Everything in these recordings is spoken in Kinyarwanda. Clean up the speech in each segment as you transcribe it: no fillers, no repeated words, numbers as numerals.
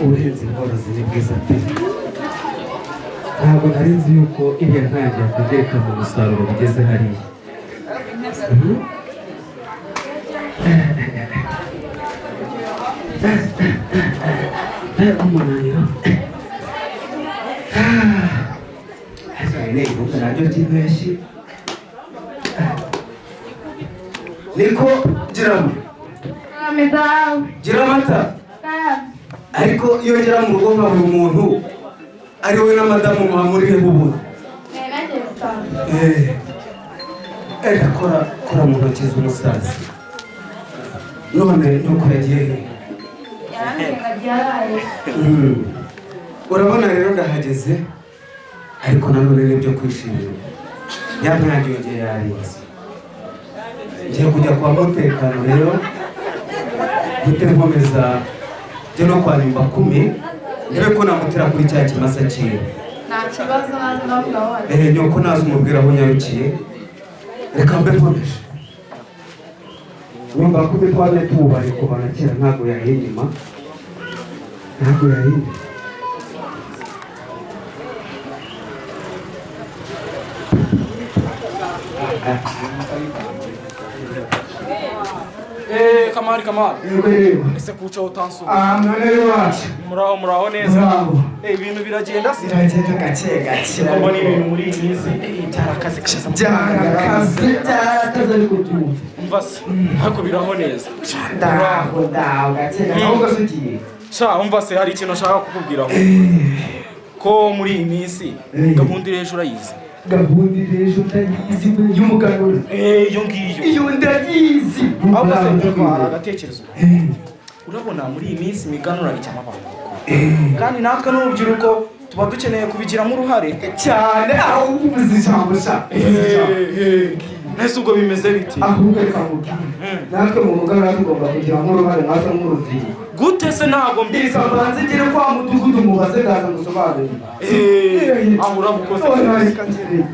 ubuhinzi bworozi ni bwiza pe. Ntabwo nari nzi yuko iriya ntangiye kugeka mu musaruro bigeze hariya. Umunaniro niko naryo cy'impeshyi niko giramo gira amata ariko iyo ngera mu rugo nka buri muntu ari we na madamu muhamuriye bubura kora mu ntoki z'umusaza none nuko yagiye urabona rero ndahageze ariko nanone nibyo kwishimira yamwagiyongeye yarinze ngiye kujya kwa mutekano rero gute nkomeza njye no kwa nyumba 10 ndebe ko namutera kuri cya kimasa cyiwe nta kibazo nazi nawe nyoko nazi umubwira aho nyarukiye reka mbe nkomeje nyumba 10 twaje tubari kubana kera ntago yahinyuma ntago yahinyuma Kamari. Ese kucha utansu. Mwanele wacu. Muraho neza. Ibintu biragenda se. Biragenda gake. Mbona ibintu muri iyi minsi byarakaze kishasa. Byarakaze ariko tuzi. Umvase. Hako biraho neza. Ndaho gake. Ahubwo sugiye. Umva se hari ikintu nshaka kukubwira aho. Ko muri iyi minsi gahunda irejo urayizi. Gahunda irejo ndayizi y'umuganura. Iyo ngiyo. Iyo ndayizi. Ahubwo se ndumva agatekerezo. Urabona muri iyi minsi imiganura icya abantu. Kandi natwe n'urubyiruko tuba dukeneye kubigiramo uruhare cyane aho uvuze ijambo sha. Nese ubwo bimeze biti? Ahubwo reka mubwire. Natwe mu muganura tugomba kugiramo uruhare natwe nk'urubyiruko. Gute se ntago mbisa mbanze ngire kwa mudugudu mubaze ndaza gusobanurira. Aho urabukoze. Reka ngire.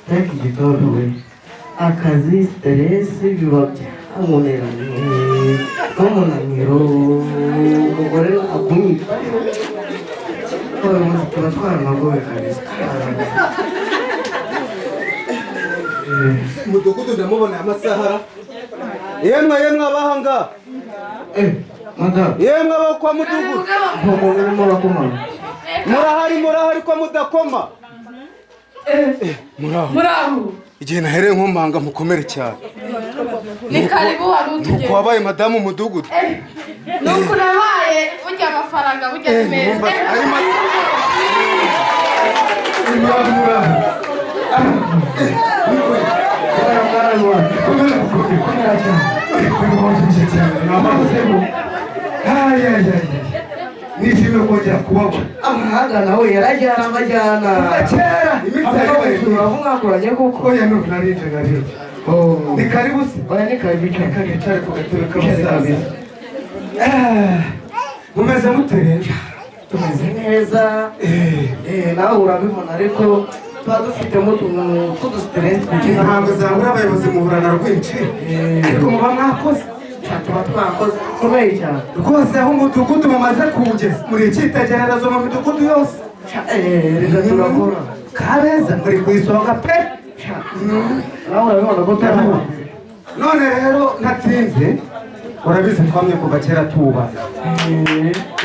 Taki gitondo we akazi stress biba byamunaniye n'umunaniro umugore akumita oya tuba twaranagoye kabisa mudugudu ndamubona amasahara yemwe abahanga madam yemwe abo kwa mudugudu umuntu urimo urakomana murahari ko mudakoma muraho igihe nahereye nkomanga mukomere cyane ni karibu wari utugeze nuko wabaye madamu mudugudu nuko nabaye burya amafaranga burya ni meza nishimiye kongera kubabona amahanga nawe yarajyana amajyana kera imitsi yawe mwakuranye kuko oya nuko narije ni karibu se oya ni karibu cyane ku gatebe k'abasaza mumeze mute rero tumeze neza nawe urabibona ariko tuba dufitemo utuntu tw'udusitiresi kugira ntabwo zangura abayobozi muhurana rwinshi ariko muba mwakoze tuba twakoze kubera cyane rwose aho umudugudu mumaze kuwugeza muri icyitegererezo mu midugudu yose reka turakora kabeza muri ku isonga pe nawe urabibona ko turabona none rero ntatinze urabizi twamye kuva kera tubaza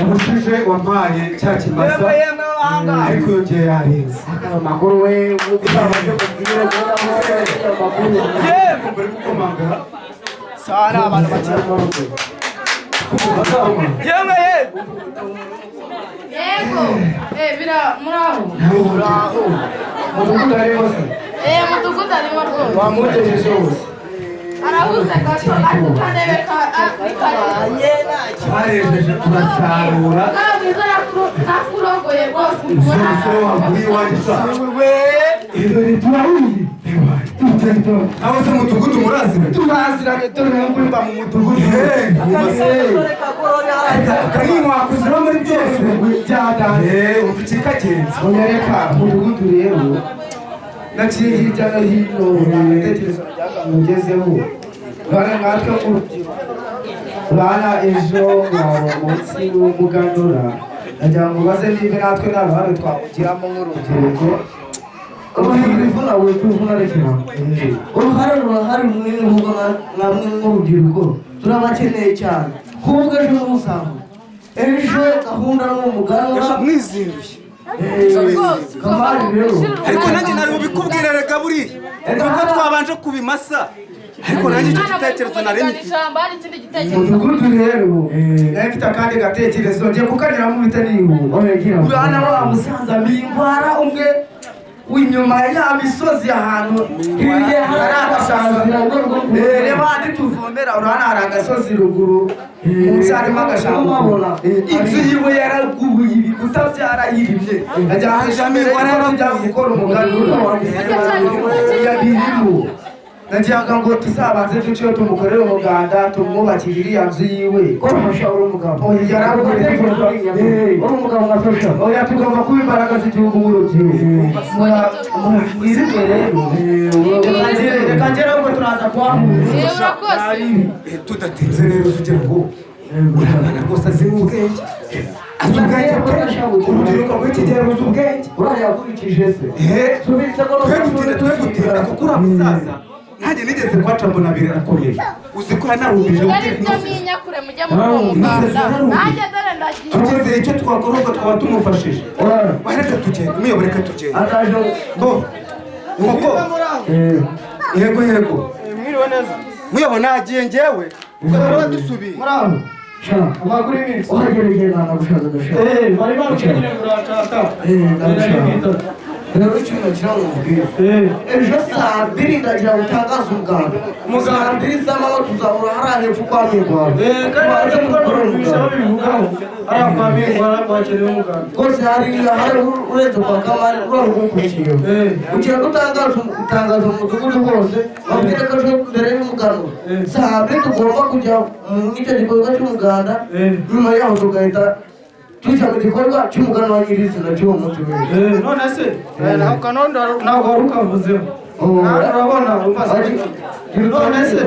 ubushize wampaye cya kimasa ariko yongeye yarinze amakuru we uzabaje kubwira amakuru muri gukomanga sana abantu bakira yego bira muraho mudugudu ari hose mudugudu arimo rwose wamugejeje hose arahuze gato ariko ukanebeka twarejeje turasarura ntabwo nakurogoye rwose umusore waguriye iwanjye sa dore turahuye aho se mudugudu murazira turaziranye dore mba mu mudugudu kanimwakuzira muri byose byadanye ukikagenza unyereka mudugudu rero naciye hirya no hino ibitekerezo najyaga mugezeho bana natwe nk'urubyiruko bana ejo munsi w'umuganura nagira ngo baze niba natwe nta ruhare twawugiramo nk'urubyiruko urubyiruko we tuvuna rekera uruhare runini ahubwo namwe nk'urubyiruko turabakeneye cyane ahubwo ejo n'umusango ejo gahunda n'umuganura mwizinduye kamari rero ariko nanjye nari bubikubwira rega buriya kuko twabanje kubimasa ariko nanjye icyo gitekerezo nari mfite umudugudu rero nawe mfite akandi gatekerezo ngiye kukaniramo bita nihuta urana wa musaza mingwara umwe w'inyuma ya misozi ahantu hirya hari agashanga reba handi tuvomera urabona hari agasozi ruguru munsi harimo agashanga inzu yiwe yaragubuye ibikuta byarayirimye ajyana mingwara yarajya gukora umuganura yabirimo nagira ngo tuzabanze duceho tumukorere umuganda tumwubakire iriya nzu yiwe korafasha uri umugabo uri umugabo ngafasha oya tugomba kuba imbaraga z'igihugu nk'urubyiruko mwirinde rero reka ngere ngo turaza kuhahurira tudatinze rero kugira ngo urangana rwose azi ubwenge azi ubwenge urubyiruko rw'ikigero ruzi ubwenge uriya yakurikije se twegutira kuko uriya musaza nanjye nigeze kwaca mbona birakomeye uzi ko yanarumije kure mujya mu muganda nanjye dore ndagiye tugeze icyo twakora ubwo twaba tumufashije reka tugende umuyobore reka tugende ngo nuko yego mwiriwe neza muyobora nagiye njyewe ubwo tuba dusubiye muraho amakuru y'iminsi uhagereye nanagushaka gashaka bari bamukeneye kurashaka rero ikintu kiramubwira ejo saa 2 ndagira gutangaza umuganda saa 2 z'amanywa tuzahura hariya hepfo kwa Migwara kandi twakoresha babivugaho ariya kwa Migwara bakeneye umuganda rwose hari uretse kwa Kamari urarugukurikiye ugiye gutangaza umudugudu hose babwire ko ejo mbere y'umuganda saa 2 tugomba kujya mu icyo gikorwa cy'umuganda nyuma yaho tugahita tujya mu gikorwa cy'umuganda wa nyirizina cy'uwo munsi w'ejo none se ntabwo wari ukavuzeho urabona none se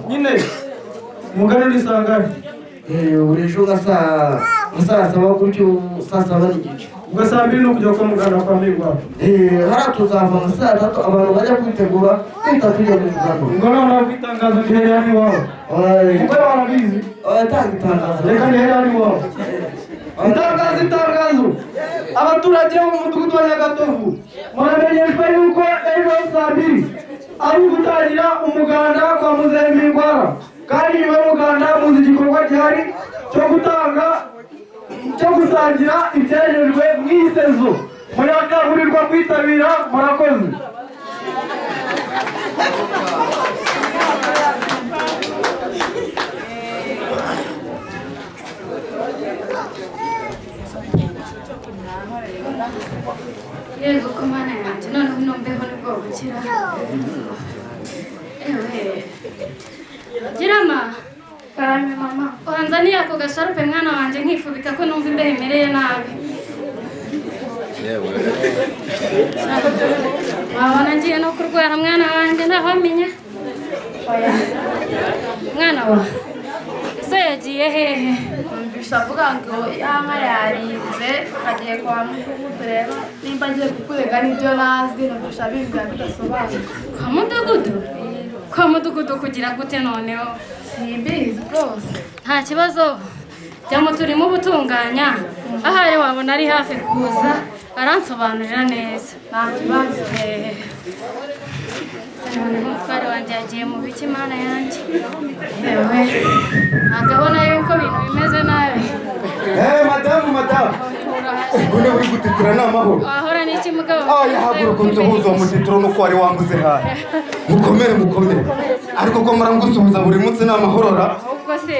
nyine umuganda urisangane buri ejo nka saa 7 gutyo saa 7 n'igice ubwo saa 2 ni ukujya kwa muganda kwa Migwara hariya tuzava mu saa 3 abantu bajya kwitegura twita tujya mu muganda ubwo noneho kwitangaza mbere ya n'iwabo kuko barabizi tanga itangazo reka mbere ya n'iwabo itangazo abaturage bo mu mudugudu wa Nyagatovu muramenyeshwa yuko ejo saa 2 ari ugutangira umuganda kwa muzehe Migwara kandi nyuma y'umuganda muzi igikorwa gihari cyo gusangira ibyejejwe mu isezo murakagurirwa kwitabira murakoze yego ko mana yanjye noneho ino mbeho nibwo bukira ewe girama karame mama wanzaniye ako gasharupe mwana wanjye nkifubika ko numva imbeho imereye nabi wabona ngiye no kurwara mwana wanjye ntawamenya mwana wa ese yagiye hehe numvise avuga ngo yama yarinze agiye kwa mudugudu rero nimba ngiye kukurega n'ibyo nazi numvise abimbwira bidasobanutse kwa mudugudu kugira gute noneho simbizi rwose nta kibazo jyamo turimo ubutunganya ahari wabona ari hafi kuza aransobanurira neza nta kibazo noneho umutware wanjye yagiye mu biki mana yanjye yewe ntabwo yuko ibintu bimeze nabi madamu ubwo uri gutitira ni amahoro wahora n'iki mugabo yahaguruka nsuhuza uwo mutitiro nuko wari wambuze hafi mukomere ariko ko murangusuhuza buri munsi ni amahorora ahubwo se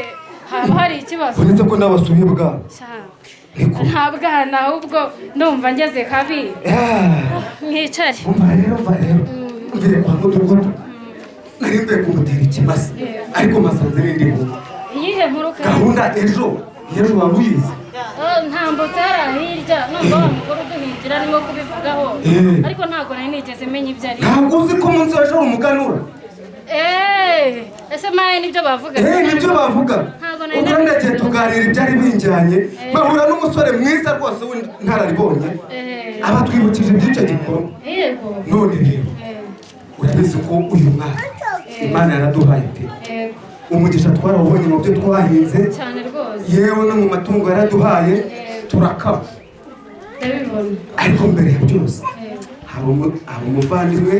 haba hari ikibazo uretse ko n'abasuye bwabo nta bwana ahubwo ndumva ngeze kabi mwicare umva rero mvire kwa mudugudu nari mvuye kumutera ikimasa ariko masanze n'indi nkuru iyihe nkuru kandi gahunda ejo waba uyizi ntambutse hariya hirya numva wa mugore uduhingira arimo kubivugaho ariko ntabwo nari nigeze menya ibyo ari ntabwo uzi ko umunsi w'ejo umuganura ese maye nibyo bavuga nibyo bavuga ubwo ndagiye tuganira ibyari binjyanye bahura n'umusore mwiza rwose w'intararibonye aba twibukije iby'icyo gikorwa none rero urabizi ko uyu mwaka Imana yaraduhaye pe umugisha twarawubonye mu byo twahinze cyane rwose yewe no mu matungo yaraduhaye turakaba ariko mbere ya byose hari umuvandimwe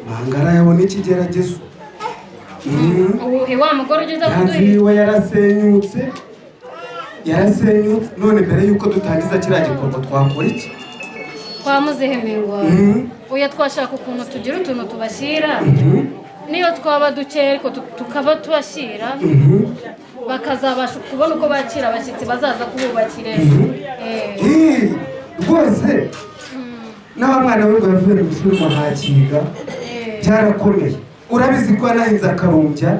Mangara yabona ikigeragezo wa mugore ugeze kuduhiwe yarasenyutse none mbere yuko dutangiza kiriya gikorwa twakora iki twamuzihemingwa uya twashaka ukuntu tugira utuntu tubashyira niyo twaba duke ariko tukaba tubashyira bakazabasha kubona uko bakira abashyitsi bazaza kububakire rwose n'aba mwana we ngo yavuye mu ishuri muhakiga byarakomeye urabizi ko yanahinze akarumbya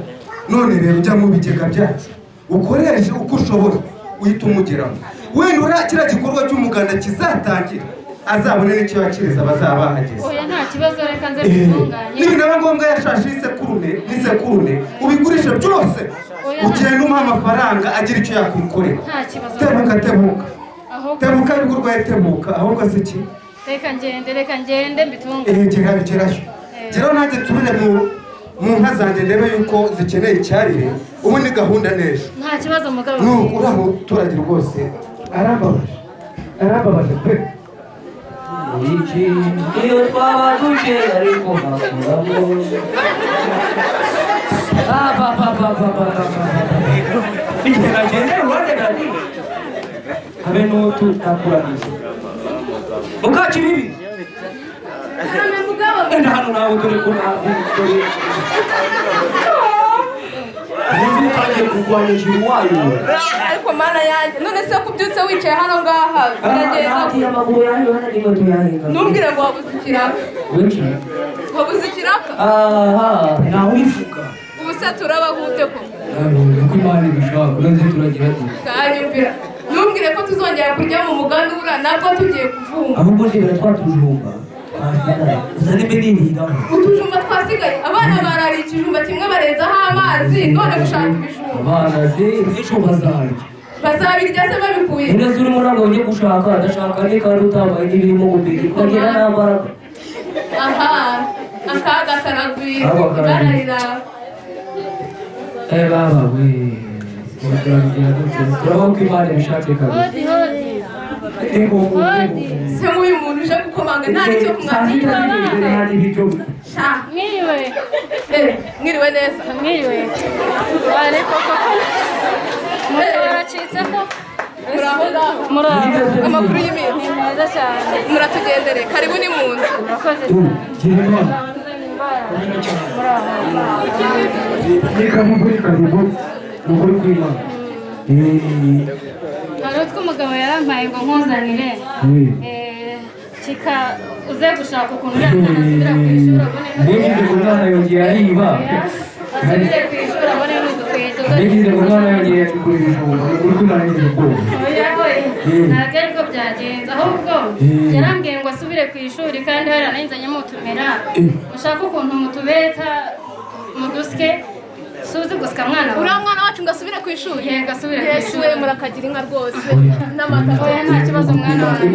none rero ujya mu bigega byacu ukoreshe uko ushobora uhita umugeraho wenda kiriya gikorwa cy'umuganda kizatangira azabone n'icyo yakiriza abazaba bahageze oya nta kibazo reka nze bitunganye nibinaba ngombwa yashashe n'isekurune ubigurishe byose ugenda umuha amafaranga agira icyo yakwikorera nta kibazo tebuka ariko urwaye tebuka ahubwo se iki reka ngende mbitunganye gerayo nanjye tubire mu nka zanjye ndebe yuko zikeneye icyarire ubu ni gahunda neza nta kibazo mugabo uriya muturage rwose arababaje pe iyo twaba duje ariko hakuramo nagende uruhande gari habe n'utu takuraniza mukaci bibi enda hano nawe dore ko ntabwo utangiye kurwanyije iwayo ariko mana yanjye none se kubyutse wicaye hano ngaha biragenda amaguru yayo hano n'inkweto yahinga ntumbwire ngo wabuze ikiraka wabuze ikiraka nawe uyivuga ubu se turabahute ko uko imana ibishaka uretse turagira ati kanyumvira ntumbwire ko tuzongera kujya mu mugambi buriya nabwo tugiye kuvumba ahubwo ndebera twatujumba uzane ibinini hidaho utujumba twasigaye abana barariye ikijumba kimwe barenzaho amazi none gushaka ibijumba abana se ejo bazabirya se babikuye neza urimo ntabwo ujye gushaka adashaka ni kandi utambaye n'ibirimo gupika ukagira nta mbaraga aha akaga karagwira ibara riraba baba we turabaho ko imana ibishatse kabiri se nk'uyu muntu uje gukomanga nta n'icyo kumwakira mwiriwe neza mwiriwe ariko koko muto waracitse ko muraho amakuru y'iminsi ni meza cyane muratugendere karibu ni mu nzu murakoze cyane mukuru kw'imana hari utwo umugabo yarampaye ngo nkuzanire kika uze gushaka ukuntu uriya mwana asubira ku ishuri abone ntigize ngo umwana yongeye ariba asubire ku ishuri abone n'udukweto ntigize ngo umwana yongeye acukura ibijumba uri kw'imana ngize ubwoba ntabwo ariko byagenze ahubwo yarambwiye ngo asubire ku ishuri kandi hari anayinzanye mutumira ushaka ukuntu mutubeta mudusike suzi gusika mwana uriya mwana wacu ngo asubire ku ishuri yego asubire ku ishuri murakagira inka rwose n'amata oya nta kibazo mwana wanjye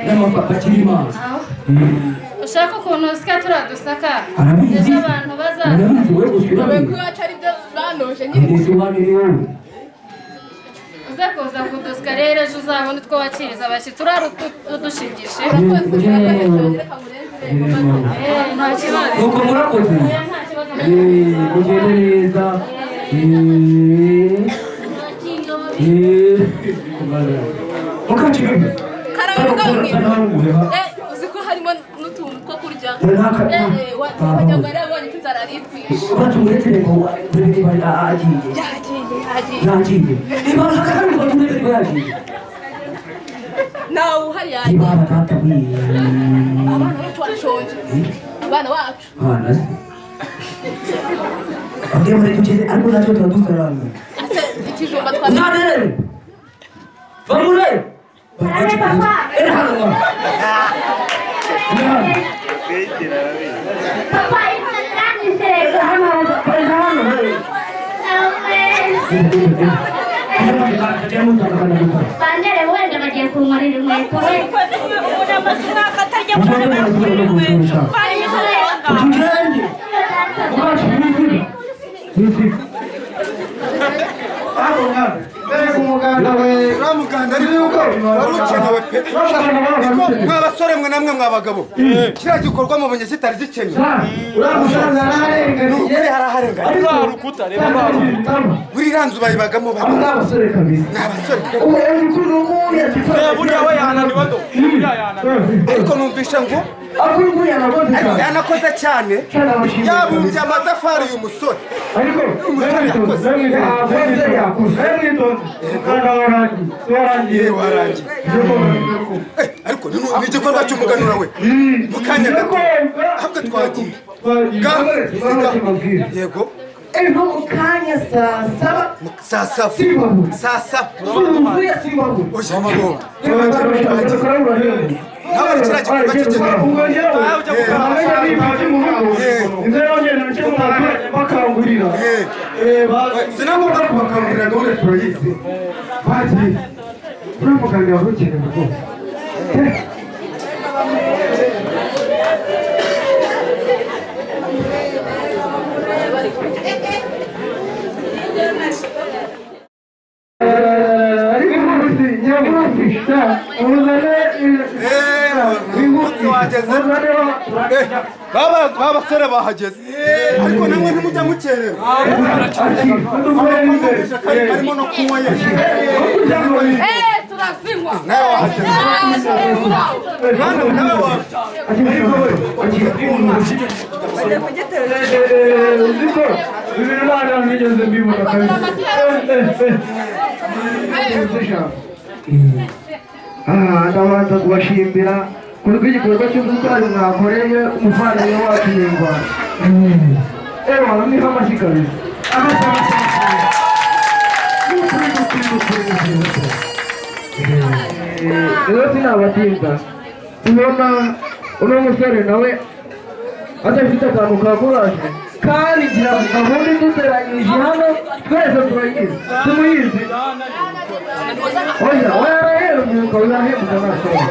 n'amapapa akiri mazi ushaka ukuntu usika turadusaka ejo abantu bazaza arabizi we gusa babe ko iwacu ari byo banoje nyine ndisobanure wowe uza kuza kudusika rero ejo uzabona utwo wakiriza abashyitsi urara udushigishe nta kibazo nuko murakoze nta kibazo mugende neza mukakibebe uzi ko harimo n'utuntu two kurya wagira ngo yarabonye ko inzara ari itwishe batumuretse ngo niba yagiye yagiye yagiye niba ntakabiri ngo tumuretse ngo yagiye nawe uhari yaje ibara tata bwiye abana bacu barashonje abana bacu abana se abwiye muri tugeze ariko nacyo turadusaranga ikijumba uzanere bamure hano Papa, Bandere wenda bagiye kunkorera inkweto mwabasore mwe namwe mwabagabo kiriya gikorwa mubonye kitari gikenewe buri ranzu bayibagamo abasore kabisa ariko numvisha ngo yanakoze cyane yabumbye amatafari uyu musore ariko ni igikorwa cy'umuganura we mukanya gato ahubwo twagiye yego kanya saa saba oya amabomba ntabwo kiriya gikorwa bakangurira sinagomba kubakangurira gahunda turayizi bagiye uriya muganga wari ukenewe rwose babasore bahageze ariko namwe ntimujya mukerewe harimo no kunywa turazinywa nawe wahageze nawe uziko ibintu ntabwo nigeze mbibona kabisa ndabanza kubashimira kuri bw'igikorwa cy'ubutwari mwakoreye umuvandimwe wacu nyarwanda ewa niho amashyi kabisa rero sinabatinda tubona uno musore nawe adafite akantu ka kuraje kandi ngira ngo gahunda iduteranyije hano twese turayizi tumuyizi oya warahemuka uzahemuka nashoboka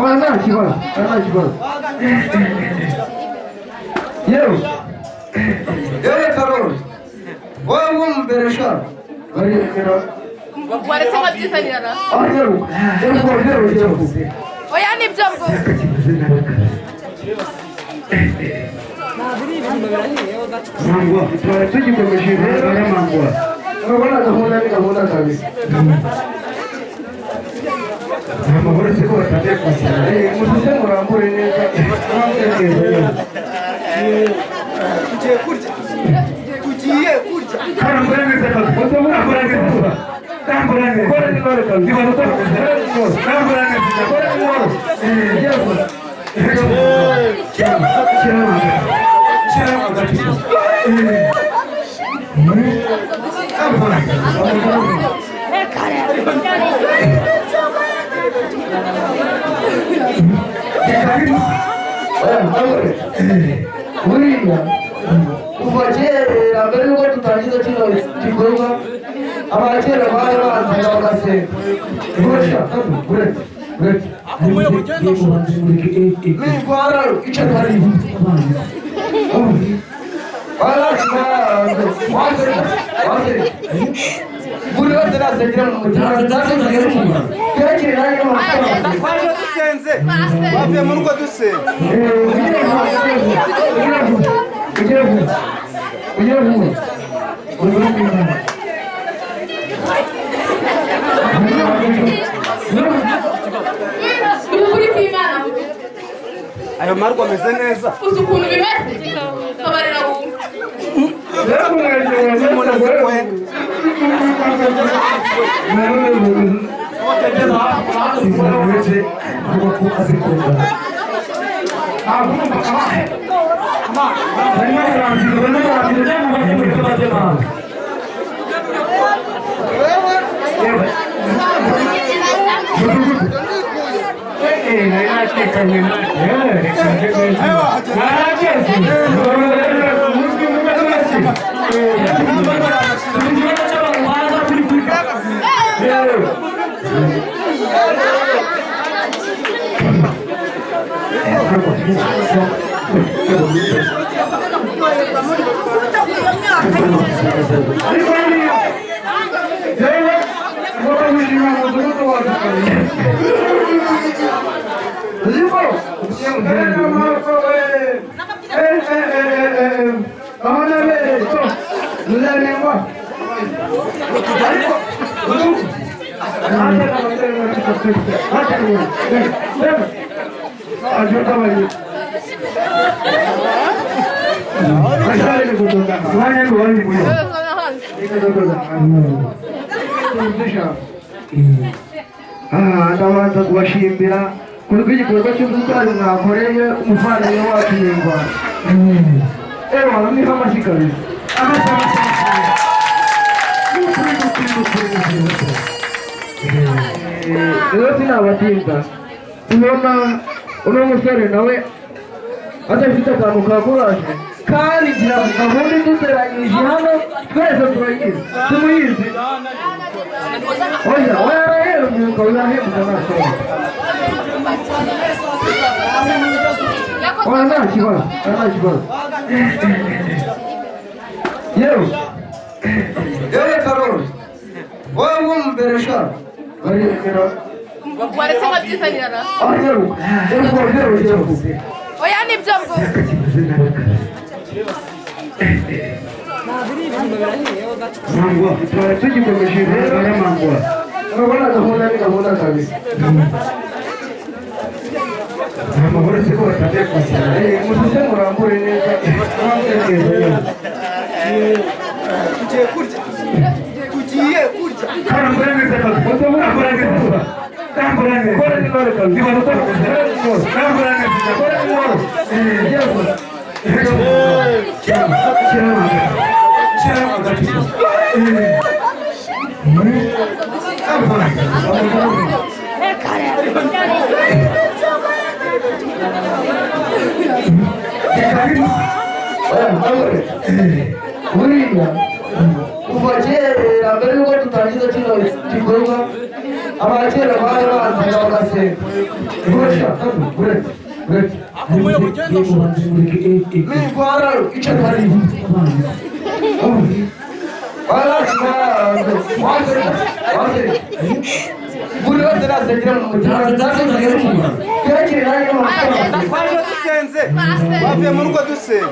oya nta kibazo yewe karoli wowe wumvira shaka barekera waretse nkabyisanirana oya nibyo bwo mangwa twari tugikomeje rero mangwa urabona gahunda ni gahunda kabisa amahoro siko batangiye kwakira muzise murambure neza tugiye kurya karambura neza kazi kuko murambura neza karambura neza kora ni kora kazi ndibaza ko karambura neza kora ni kora kuva kera mbere yuko tutangiza kino gikorwa abakera bari banzaga bagasenga nitwara icyo twari buri wese nasengera mu mutima twaje dusenze bavuye mu rugo dusenze ukuri kw'Imana ayo marwa ameze neza uzi ukuntu bimeze kabarira wumva umuntu azi kwenda wese avuga ko azi koga ndabanza kubashimira ku bw'igikorwa cy'ubutwari mwakoreye umuvandimwe wacu nyarwanda. Ewa niho amashyi kabisa. Rero sinabatinda ubona uno musore nawe adafite akantu ka kuraje kandi ngira ngo gahunda duteranyije hano twese turayizi tumuyizi. Oya warahemuka uzahemuka nashoboye. Oya nta kibazo nta kibazo. Yewe Karoli wowe wumvira sha barekera waretse nkabyisanirana oya nibyo bwo mangwa twari tugikomeje rero mangwa urabona gahunda ni gahunda kabisa. Amahoro se ko batajya kwakira mutuse murambure neza tugiye kurya karambura neza kazi muto murakora neza karambura neza kora ni kora kazi niba ko karambura neza kora ni kora kuva kera mbere yuko tutangiza kino gikorwa abakera bari bazi bagasenga mirwara icyo twari buri wese nasengera mu mutima twaje dusenze bavuye mu rugo dusenze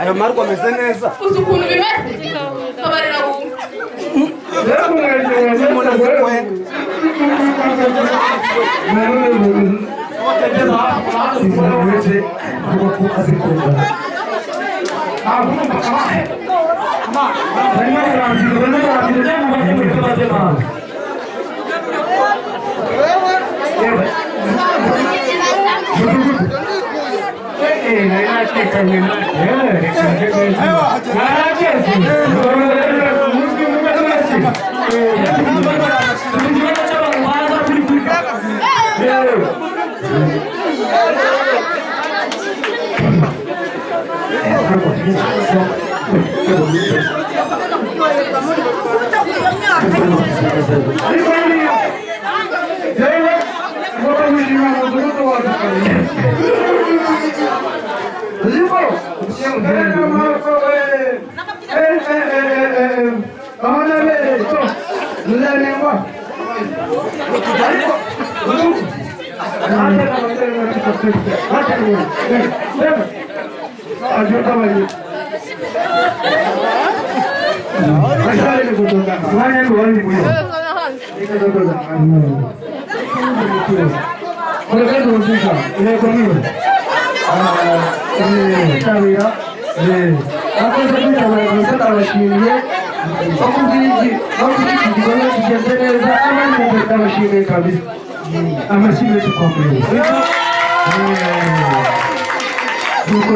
ayo marwa ameze neza uzi ukuntu bimeze kabarira wumva umuntu azi kwenda wese avuga ko azi koga Mureke kuhusisha inteko niwe tabira akoze kwitabira gusa ndabashimiye bakubwira iki gikorwa kigenze neza abandi ndabashimiye kabisa amashyi menshi kwa mwe nuko